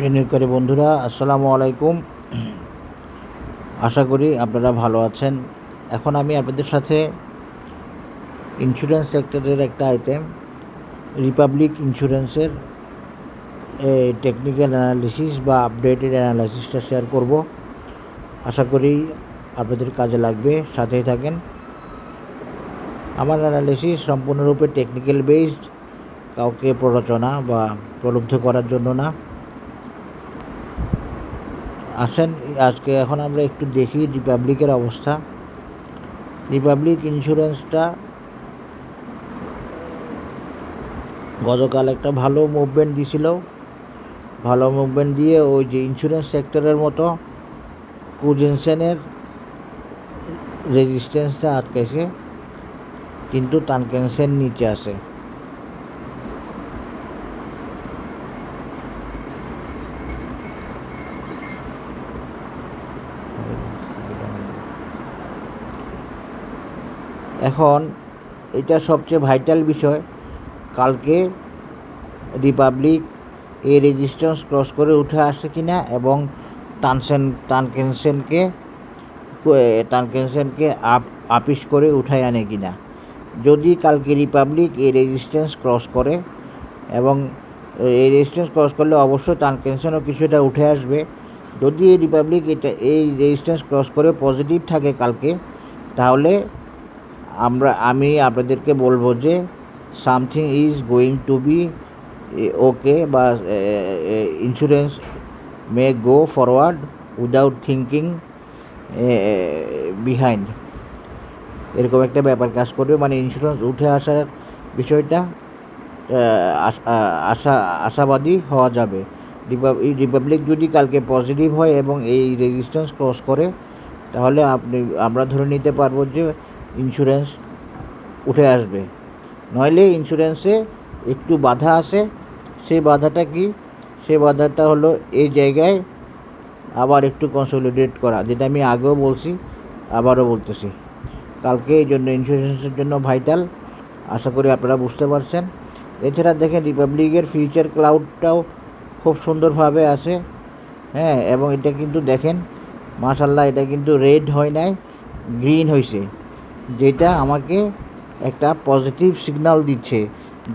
বিনিয়োগকারী বন্ধুরা, আসসালামু আলাইকুম। আশা করি আপনারা ভালো আছেন। এখন আমি আপনাদের সাথে ইন্স্যুরেন্স সেক্টরের একটা আইটেম, রিপাবলিক ইন্স্যুরেন্সের টেকনিক্যাল অ্যানালিসিস বা আপডেটেড অ্যানালিসিসটা শেয়ার করব। আশা করি আপনাদের কাজে লাগবে, সাথেই থাকেন। আমার অ্যানালিসিস সম্পূর্ণরূপে টেকনিক্যাল বেসড, কাউকে প্ররোচনা বা প্রলুব্ধ করার জন্য না। আসেন আজকে এখন আমরা একটু দেখি রিপাবলিকের অবস্থা। রিপাবলিক ইন্স্যুরেন্সটা গতকাল একটা ভালো মুভমেন্ট দিছিল। ভালো মুভমেন্ট দিয়ে ওই যে ইন্স্যুরেন্স সেক্টরের মতো কুজেনসেনের রেজিস্ট্যান্সটা আটকাইছে, কিন্তু তানকেনসেন নিচে আছে। এখন এটা সবচেয়ে ভাইটাল বিষয়, কালকে রিপাবলিক এই রেজিস্ট্যান্স ক্রস করে উঠে আসে কিনা এবং তানকেনসেনকে আপিস করে উঠায় আনে কিনা। যদি কালকে রিপাবলিক এই রেজিস্ট্যান্স ক্রস করে, এবং এই রেজিস্ট্যান্স ক্রস করলে অবশ্যই তানকেনসেনও কিছুটা উঠে আসবে। যদি এই রিপাবলিক এই রেজিস্ট্যান্স ক্রস করে পজিটিভ থাকে কালকে, তাহলে আমি আপনাদেরকে বলবো যে something is going to be okay, বা insurance may go forward without thinking behind, এরকম একটা ব্যাপার কাজ করবে। মানে ইন্স্যুরেন্স উঠে আসার বিষয়টা আশাবাদী হওয়া যাবে। রিপাবলিক যদি কালকে পজিটিভ হয় এবং এই রেজিস্ট্যান্স ক্রস করে, তাহলে আমরা ধরে নিতে পারবো যে ইন্স্যুরেন্স উঠে আসবে। নইলে ইন্স্যুরেন্সে একটু বাধা আছে। সেই বাধাটা কি? সেই বাধাটা হলো এই জায়গায় আবার একটু কনসলিডেট করা, যেটা আমি আগেও বলছি, আবারও বলতেছি। কালকে এই জন্য ইন্স্যুরেন্সের জন্য ভাইটাল, আশা করি আপনারা বুঝতে পারছেন। এছাড়া দেখেন রিপাবলিকের ফিউচার ক্লাউডটাও খুব সুন্দরভাবে আছে, হ্যাঁ। এবং এটা কিন্তু দেখেন মাশাআল্লাহ, এটা কিন্তু রেড হয় নাই, গ্রিন হয়েছে, যেটা আমাকে একটা পজিটিভ সিগন্যাল দিচ্ছে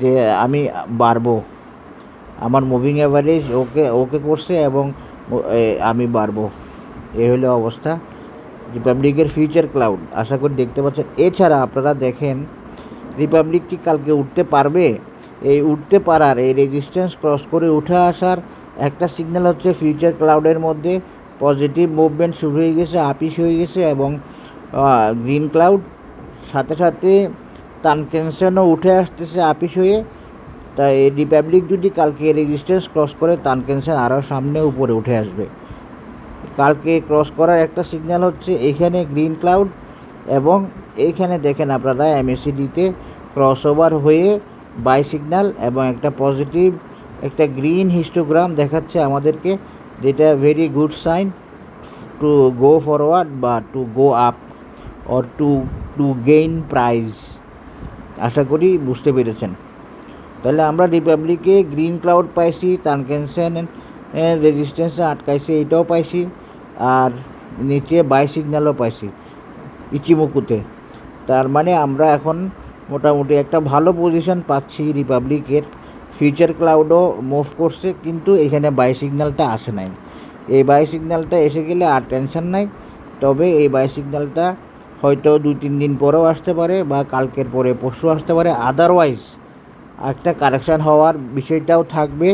যে আমি বাড়বো। আমার মুভিং অ্যাভারেজ ওকে করছে এবং আমি বাড়বো। এই হলো অবস্থা রিপাবলিকের ফিউচার ক্লাউড, আশা করি দেখতে পাচ্ছেন। এছাড়া আপনারা দেখেন রিপাবলিক কি কালকে উঠতে পারবে? এই উঠতে পারার, এই রেজিস্ট্যান্স ক্রস করে উঠে আসার একটা সিগন্যাল হচ্ছে ফিউচার ক্লাউডের মধ্যে পজিটিভ মুভমেন্ট শুরু হয়ে গেছে, আপিস হয়ে গেছে, এবং গ্রিন ক্লাউড, সাথে সাথে তানকেনসেনও উঠে আসতেছে আপিস হয়ে। তাই রিপাবলিক যদি কালকে রেজিস্ট্যান্স ক্রস করে, তানকেনসেন আরও সামনে উপরে উঠে আসবে। কালকে ক্রস করার একটা সিগন্যাল হচ্ছে এখানে গ্রিন ক্লাউড, এবং এইখানে দেখেন আপনারা এমএসিডিতে ক্রস ওভার হয়ে বাই সিগন্যাল এবং একটা পজিটিভ, একটা গ্রিন হিস্টোগ্রাম দেখাচ্ছে আমাদেরকে, যেটা very good sign to go forward বা to go up or to gain price. আশা করি বুঝতে পেরেছেন। তাহলে আমরা রিপাবলিকে গ্রিন ক্লাউড পাইছি, তানকেনসেন রেজিস্ট্যান্সে আটকাইছে, এটাও পাইছি, আর নিচে বাই সিগন্যালও পাইছি ইচিমুকুতে। তার মানে আমরা এখন মোটামুটি একটা ভালো পজিশন পাচ্ছি। রিপাবলিকের ফিউচার ক্লাউডও মুভ করছে, কিন্তু এখানে বাই সিগন্যালটা আসে নাই। এই বাই সিগন্যালটা এসে গেলে আর টেনশন নাই। তবে এই বাই সিগন্যালটা হয়তো 2-3 দিন পরেও আসতে পারে, বা কালকের পরে পরশু আসতে পারে। আদারওয়াইজ একটা কারেকশান হওয়ার বিষয়টাও থাকবে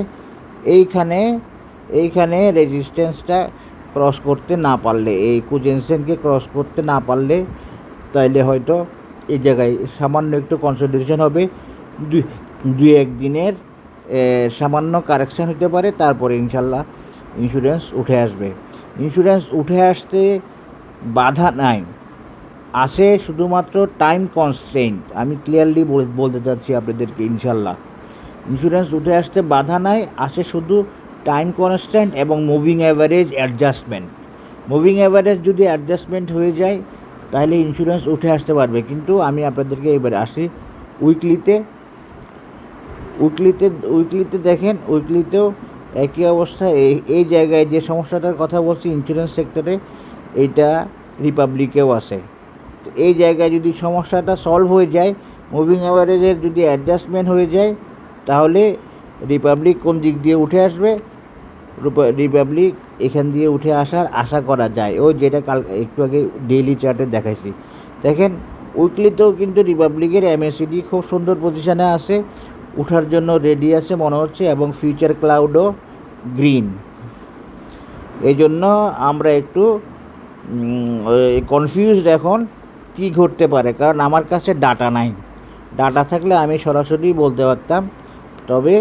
এইখানে রেজিস্ট্যান্সটা ক্রস করতে না পারলে, এই কুজেনসেনকে ক্রস করতে না পারলে, তাইলে হয়তো এই জায়গায় সামান্য একটু কনসলিডেশন হবে, 2-1 দিনের সামান্য কারেকশান হতে পারে, তারপরে ইনশাল্লাহ ইন্স্যুরেন্স উঠে আসবে। ইন্স্যুরেন্স উঠে আসতে বাধা নাই, আসে শুধুমাত্র টাইম কনস্ট্রেন্ট। আমি ক্লিয়ারলি বলতে চাচ্ছি আপনাদেরকে, ইনশাল্লাহ ইন্স্যুরেন্স উঠে আসতে বাধা নাই, আসে শুধু টাইম কনস্ট্যান্ট এবং moving average adjustment. Moving average যদি অ্যাডজাস্টমেন্ট হয়ে যায়, তাহলে ইন্স্যুরেন্স উঠে আসতে পারবে। কিন্তু আমি আপনাদেরকে এবারে আসি উইকলিতে দেখেন, উইকলিতেও একই অবস্থা এই জায়গায় যে সমস্যাটার কথা বলছি ইন্স্যুরেন্স সেক্টরে, এইটা রিপাবলিকেও আছে। তো এই জায়গায় যদি সমস্যাটা সলভ হয়ে যায়, মুভিং অ্যাভারেজের যদি অ্যাডজাস্টমেন্ট হয়ে যায়, তাহলে রিপাবলিক কোন দিক দিয়ে উঠে আসবে, রিপাবলিক এখান দিয়ে উঠে আসার আশা করা যায়। ওই যেটা কাল একটু আগে ডেইলি চার্টে দেখাইছি, দেখেন উইকলিতেও কিন্তু রিপাবলিকের এমএসিডি খুব সুন্দর পজিশানে আছে, উঠার জন্য রেডি আছে মনে হচ্ছে, এবং ফিউচার ক্লাউডও গ্রিন। এই জন্য আমরা একটু কনফিউজড এখন কি ঘটতে পারে, কারণ আমার কাছে ডাটা নাই। ডাটা থাকলে আমি সরাসরি বলতে পারতাম, তবে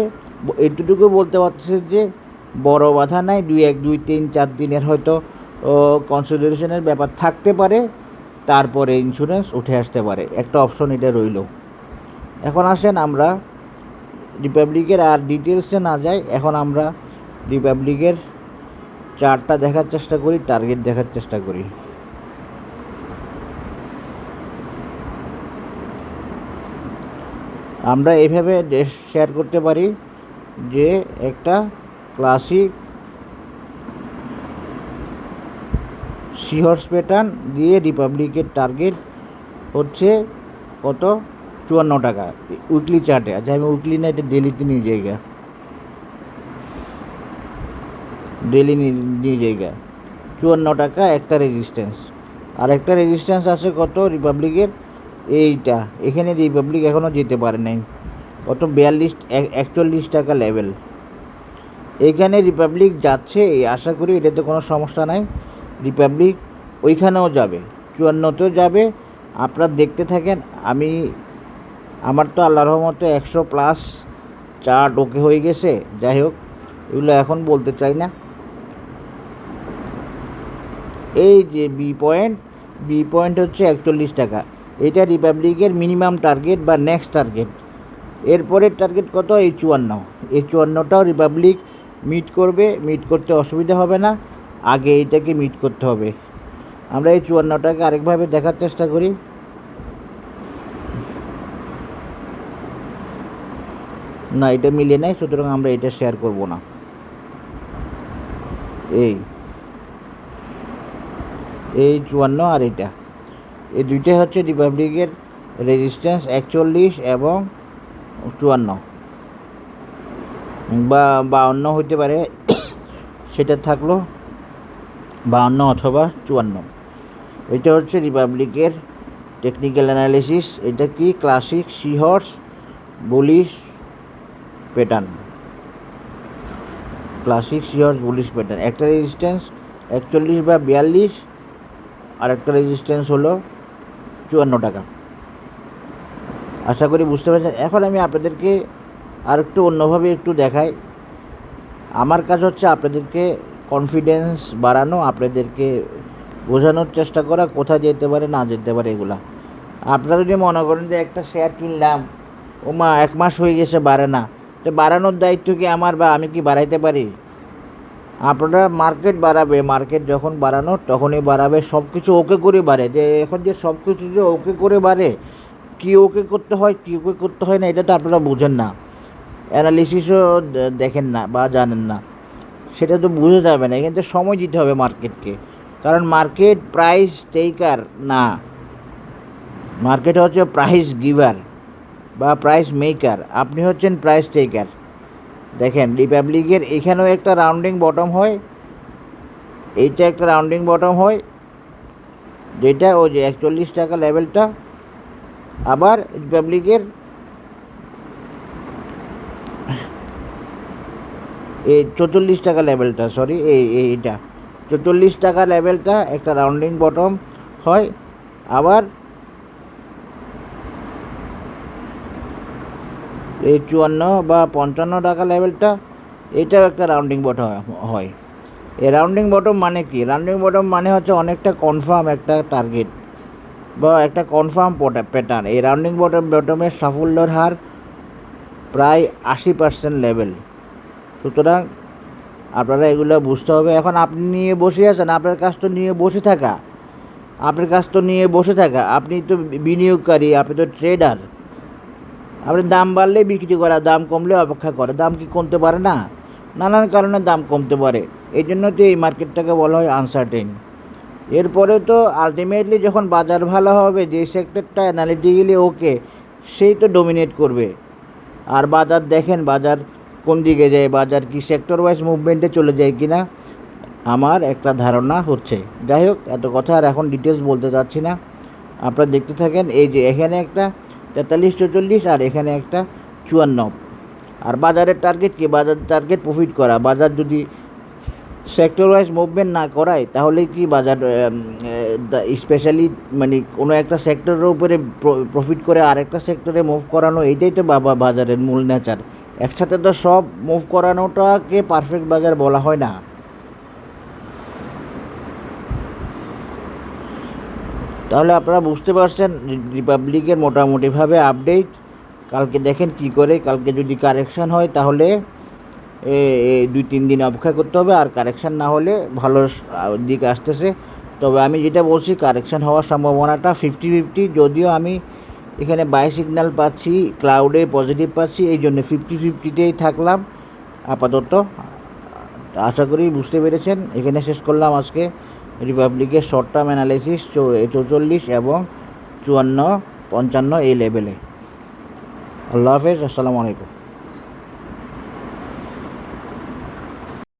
এটুকু বলতে পারছি যে বড় বাধা নাই, 2-3-4 দিনের হয়তো কনসিডারেশনের ব্যাপার থাকতে পারে, তারপরে ইন্স্যুরেন্স উঠে আসতে পারে, একটা অপশন এটা রইল। এখন আসেন আমরা রিপাবলিকের আর ডিটেলসে না যাই, এখন আমরা রিপাবলিকের চার্টটা দেখার চেষ্টা করি, টার্গেট দেখার চেষ্টা করি। আমরা এইভাবে শেয়ার করতে পারি যে একটা ক্লাসিক সিহর্স প্যাটার্ন দিয়ে রিপাবলিকের টার্গেট হচ্ছে কত, 54 টাকা উইকলি চার্টে। আচ্ছা আমি উইকলি না, এটা ডেলিতে নিয়ে জায়গা, ডেলি নিয়ে জায়গা 54 টাকা একটা রেজিস্ট্যান্স। আর একটা রেজিস্ট্যান্স আছে কত রিপাবলিকের, এইটা, এখানে রিপাবলিক এখনও যেতে পারে নাই, কত 41 টাকা লেভেল। এইখানে রিপাবলিক যাচ্ছে, আশা করি এটাতে কোনো সমস্যা নাই, রিপাবলিক ওইখানেও যাবে, 54তেও যাবে। আপনারা দেখতে থাকেন, আমার তো আল্লাহর রহমতে 100+ চার্ট ওকে হয়ে গেছে। যাই হোক, এগুলো এখন বলতে চাই না। এই যে বি পয়েন্ট হচ্ছে 41 টাকা, এটা রিপাবলিকের মিনিমাম টার্গেট বা নেক্সট টার্গেট। এরপরের টার্গেট কত, এই 54। এই 54টাও রিপাবলিক মিট করবে, মিট করতে অসুবিধা হবে না, আগে এইটাকে মিট করতে হবে। আমরা এই 54টাকে আরেকভাবে দেখার চেষ্টা করি। না, এটা মিলে নাই, সুতরাং আমরা এটা শেয়ার করব না। এই 54 আর এটা, এই দুইটাই হচ্ছে রিপাবলিকের রেজিস্ট্যান্স, 41 এবং 54 বা 52 হতে পারে, সেটা থাকলো 52 অথবা 54। এটা হচ্ছে রিপাবলিকের টেকনিক্যাল অ্যানালিসিস। এটা কি classic seahorse bullish pattern, classic seahorse bullish pattern. একটা রেজিস্ট্যান্স 41 বা 42, আর একটা রেজিস্ট্যান্স হলো 54 টাকা। আশা করি বুঝতে পারছেন। এখন আমি আপনাদেরকে আর একটু অন্যভাবে একটু দেখাই। আমার কাজ হচ্ছে আপনাদেরকে কনফিডেন্স বাড়ানো, আপনাদেরকে বোঝানোর চেষ্টা করা কোথায় যেতে পারে না যেতে পারে এগুলা। আপনারা যদি মনে করেন যে একটা শেয়ার কিনলাম, ও মা 1 মাস হয়ে গেছে বাড়ে না, তো বাড়ানোর দায়িত্ব কি আমার, বা আমি কি বাড়াইতে পারি? আপনারা মার্কেট বাড়াবে, মার্কেট যখন বাড়ানোর তখনই বাড়াবে, সব কিছু ওকে করে বাড়ে। যে এখন যে সব কিছু যে ওকে করে বাড়ে, কী ওকে করতে হয় কী ওকে করতে হয় না, এটা তো আপনারা বোঝেন না, অ্যানালিসিসও দেখেন না বা জানেন না, সেটা তো বুঝে যাবে না। এখান থেকে সময় দিতে হবে মার্কেটকে, কারণ মার্কেট প্রাইস টেকার না, মার্কেট হচ্ছে প্রাইস গিভার বা প্রাইস মেকার, আপনি হচ্ছেন প্রাইস টেকার। দেখেন রিপাবলিকের এখানেও একটা রাউন্ডিং বটম হয়, এইটা একটা রাউন্ডিং বটম হয়, যেটা ওই যে 41 টাকা লেভেলটা, আবার রিপাবলিকের এই 44 টাকা লেভেলটা, সরি এইটা 44 টাকা লেভেলটা একটা রাউন্ডিং বটম হয়, আবার এই 54 বা 55 টাকা লেভেলটা, এটাও একটা রাউন্ডিং বটম হয়। এই রাউন্ডিং বটম মানে কি? রাউন্ডিং বটম মানে হচ্ছে অনেকটা কনফার্ম একটা টার্গেট বা একটা কনফার্ম প্যাটার্ন। এই রাউন্ডিং বটমের সাফল্যের হার প্রায় 80% লেভেল। সুতরাং আপনারা এগুলো বুঝতে হবে। এখন আপনি নিয়ে বসে আছেন, আপনার কাজ তো নিয়ে বসে থাকা, আপনি তো বিনিয়োগকারী, আপনি তো ট্রেডার। আপনি দাম বাড়লে বিক্রি করা, দাম কমলে অপেক্ষা করে, দাম কি কমতে পারে না? নানান কারণে দাম কমতে পারে। এই জন্য তো এই মার্কেটটাকে বলা হয় আনসার্টেন। এরপরে তো আলটিমেটলি যখন বাজার ভালো হবে, যে সেক্টরটা অ্যানালিটিক্যালি ওকে, সেই তো ডমিনেট করবে। আর বাজার দেখেন, বাজার কোন দিকে যায়, বাজার কি সেক্টর ওয়াইজ মুভমেন্টে চলে যায় কি না, আমার একটা ধারণা হচ্ছে। যাই হোক, এত কথা আর এখন ডিটেলস বলতে চাচ্ছি না, আপনারা দেখতে থাকেন। এই যে এখানে একটা 43-44 আর এখানে একটা 54। আর বাজারের টার্গেট কি? বাজার টার্গেট প্রফিট করা। বাজার যদি সেক্টর ওয়াইজ মুভমেন্ট না করায় তাহলে কি বাজার স্পেশালি মানে কোনো একটা সেক্টরের উপরে প্রফিট করে আরেকটা সেক্টরে মুভ করানো, এইটাই তো বাজারের মূল নেচার। একসাথে তো সব মুভ করানোটাকে পারফেক্ট বাজার বলা হয় না। তাহলে আপনারা বুঝতে পারছেন রিপাবলিকের মোটামুটিভাবে আপডেট। কালকে দেখেন কি করে, কালকে যদি কারেকশান হয় তাহলে 2-3 দিন অপেক্ষা করতে হবে, আর কারেকশান না হলে ভালো দিক আসতেছে। তবে আমি যেটা বলছি, কারেকশান হওয়ার সম্ভাবনাটা 50-50, যদিও আমি এখানে বাই সিগন্যাল পাচ্ছি, ক্লাউডে পজিটিভ পাচ্ছি, এই জন্য 50-50তেই থাকলাম আপাতত। আশা করি বুঝতে পেরেছেন। এখানে শেষ করলাম আজকে রিপাবলিকের শর্ট টার্ম অ্যানালাইসিস 44 এবং 54-55 এই লেভেলে। আল্লাহ হাফেজ, আসসালামু আলাইকুম।